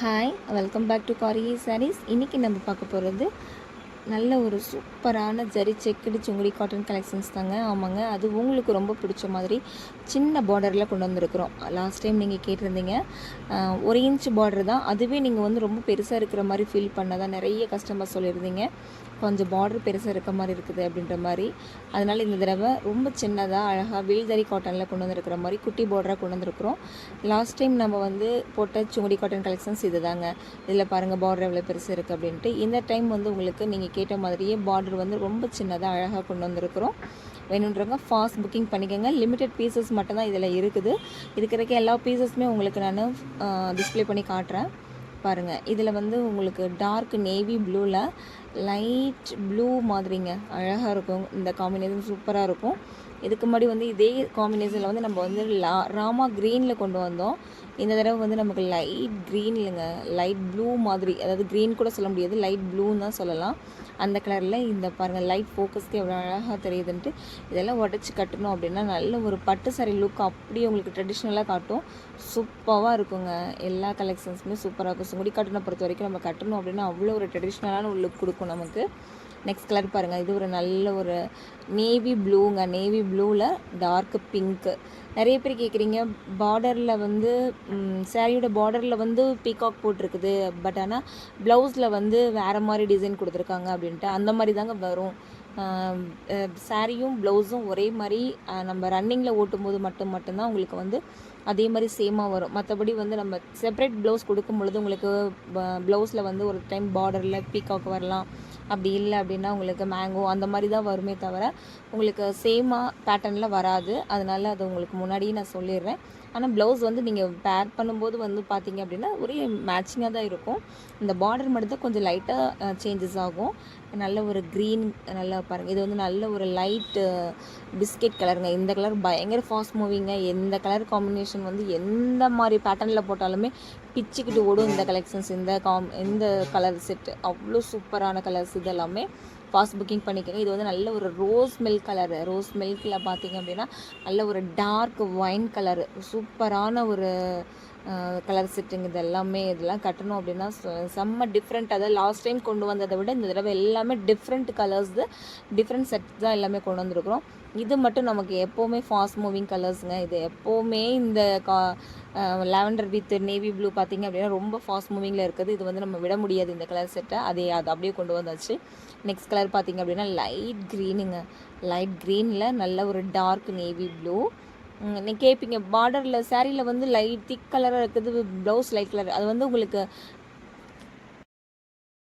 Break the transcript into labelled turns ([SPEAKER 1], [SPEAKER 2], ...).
[SPEAKER 1] Hi, welcome back to காரி சாரீஸ். இன்றைக்கி நம்ம பார்க்க போகிறது நல்ல ஒரு சூப்பரான zari checked Sungudi cotton collections தாங்க. ஆமாங்க, அது உங்களுக்கு ரொம்ப பிடிச்ச மாதிரி சின்ன பார்டரில் கொண்டு வந்திருக்கிறோம். லாஸ்ட் டைம் நீங்கள் கேட்டிருந்தீங்க, 1 இன்ச் பார்டர் தான். அதுவே நீங்கள் வந்து ரொம்ப பெருசாக இருக்கிற மாதிரி ஃபீல் பண்ணதான் நிறைய கஸ்டமர் சொல்லியிருந்தீங்க. கொஞ்சம் பார்டர் பெருசாக இருக்க மாதிரி இருக்குது அப்படின்ற மாதிரி. அதனால் இந்த தடவை ரொம்ப சின்னதாக அழகாக வீல்தரி காட்டனில் கொண்டு வந்திருக்கிற மாதிரி குட்டி பார்டராக கொண்டு வந்திருக்கிறோம். லாஸ்ட் டைம் நம்ம வந்து போட்ட சுங்குடி காட்டன் கலெக்ஷன்ஸ் இது தாங்க. இதில் பாருங்கள் பார்டர் எவ்வளோ பெருசு இருக்குது அப்படின்ட்டு. இந்த டைம் வந்து உங்களுக்கு நீங்கள் கேட்ட மாதிரியே பார்டர் வந்து ரொம்ப சின்னதாக அழகாக கொண்டு வந்திருக்கிறோம். வேணுன்றவங்க ஃபாஸ்ட் புக்கிங் பண்ணிக்கோங்க. லிமிட்டட் பீசஸ் மட்டும்தான் இதில் இருக்குது. இருக்கிற எல்லா பீசஸுமே உங்களுக்கு நான் டிஸ்பிளே பண்ணி காட்டுறேன் பாருங்கள். இதில் வந்து உங்களுக்கு டார்க் நேவி ப்ளூவில் லைட் ப்ளூ மாதிரிங்க அழகாக இருக்கும். இந்த காம்பினேஷன் சூப்பராக இருக்கும். இதுக்கு முன்னாடி வந்து இதே காம்பினேஷனில் வந்து நம்ம வந்து ராமா க்ரீனில் கொண்டு வந்தோம். இந்த தடவை வந்து நமக்கு லைட் க்ரீன் இல்லைங்க, லைட் ப்ளூ மாதிரி, அதாவது க்ரீன் கூட சொல்ல முடியாது, லைட் ப்ளூன்னு தான் சொல்லலாம். அந்த கலரில் இந்த பாருங்கள் லைட் ஃபோக்கஸ்க்கு எவ்வளோ அழகாக தெரியுதுன்ட்டு. இதெல்லாம் உடச்சி கட்டணும் அப்படின்னா நல்ல ஒரு பட்டு சாரி லுக் அப்படியே உங்களுக்கு ட்ரெடிஷ்னலாக காட்டும். சூப்பராக இருக்குங்க. எல்லா கலெக்ஷன்ஸுமே சூப்பராக இருக்கும். சுங்குடி காட்டனை பொறுத்த வரைக்கும் நம்ம கட்டணும் அப்படின்னா அவ்வளோ ஒரு ட்ரெடிஷ்னலான ஒரு லுக் கொடுக்கும் நமக்கு. நெக்ஸ்ட் கலர் பாருங்கள், இது ஒரு நல்ல ஒரு நேவி ப்ளூங்க. நேவி ப்ளூவில் டார்க் பிங்க்கு. நிறைய பேர் கேட்குறீங்க, பார்டரில் வந்து சாரியோட பார்டரில் வந்து பீகாக் போட்டிருக்குது, பட் ஆனால் ப்ளவுஸில் வந்து வேறு மாதிரி டிசைன் கொடுத்துருக்காங்க அப்படின்ட்டு. அந்த மாதிரி தாங்க வரும். சாரியும் ப்ளவுஸும் ஒரே மாதிரி நம்ம ரன்னிங்கில் ஓட்டும்போது மட்டும்தான் உங்களுக்கு வந்து அதே மாதிரி சேமாக வரும். மற்றபடி வந்து நம்ம செப்பரேட் ப்ளவுஸ் கொடுக்கும் பொழுது உங்களுக்கு ப்ளவுஸில் வந்து ஒரு டைம் பார்டரில் பீகாக் வரலாம். அப்படி இல்லை அப்படின்னா உங்களுக்கு மேங்கோ அந்த மாதிரி தான் வருமே தவிர உங்களுக்கு சேமாக பேட்டர்னில் வராது. அதனால் அது உங்களுக்கு முன்னாடியே நான் சொல்லிடுறேன். ஆனால் ப்ளவுஸ் வந்து நீங்கள் பேர் பண்ணும்போது வந்து பார்த்தீங்க அப்படின்னா ஒரே மேட்சிங்காக தான் இருக்கும். இந்த பார்டர் மட்டும் தான் கொஞ்சம் லைட்டாக சேஞ்சஸ் ஆகும். நல்ல ஒரு க்ரீன், நல்லா பாருங்கள், இது வந்து நல்ல ஒரு லைட்டு பிஸ்கெட் கலருங்க. இந்த கலர் பயங்கர ஃபாஸ்ட் மூவிங்க. எந்த கலர் காம்பினேஷன் வந்து எந்த மாதிரி பேட்டர்னில் போட்டாலுமே பிச்சுக்கிட்டு ஓடும் இந்த கலெக்ஷன்ஸ். இந்த கலர் செட்டு அவ்வளோ சூப்பரான கலர்ஸ். இது எல்லாமே ஃபாஸ்ட் புக்கிங் பண்ணிக்கோங்க. இது வந்து நல்ல ஒரு ரோஸ் மில்க் கலரு. ரோஸ் மில்கில் பார்த்தீங்க அப்படின்னா நல்ல ஒரு டார்க் ஒயின் கலரு. சூப்பரான ஒரு கலர் செட்டுங்க. இது எல்லாமே இதெல்லாம் கட்டணும் அப்படின்னா செம்ம டிஃப்ரெண்ட். அதாவது லாஸ்ட் டைம் கொண்டு வந்ததை விட இந்த தடவை எல்லாமே டிஃப்ரெண்ட் கலர்ஸ், டிஃப்ரெண்ட் செட் தான் எல்லாமே கொண்டு வந்திருக்கிறோம். இது மட்டும் நமக்கு எப்போவுமே ஃபாஸ்ட் மூவிங் கலர்ஸுங்க. இது எப்போவுமே இந்த லாவெண்டர் வித் நேவி ப்ளூ பார்த்திங்க அப்படின்னா ரொம்ப ஃபாஸ்ட் மூவிங்கில் இருக்குது. இது வந்து நம்ம விட முடியாது இந்த கலர் செட்டை. அது அப்படியே கொண்டு வந்தாச்சு. நெக்ஸ்ட் கலர் பார்த்திங்க அப்படின்னா லைட் க்ரீனுங்க. லைட் க்ரீனில் நல்ல ஒரு டார்க் நேவி ப்ளூ. நீங்கள் கேட்பீங்க, பார்டரில் சாரியில் வந்து லைட் திக் கலராக இருக்குது, ப்ளவுஸ் லைட் கலர். அது வந்து உங்களுக்கு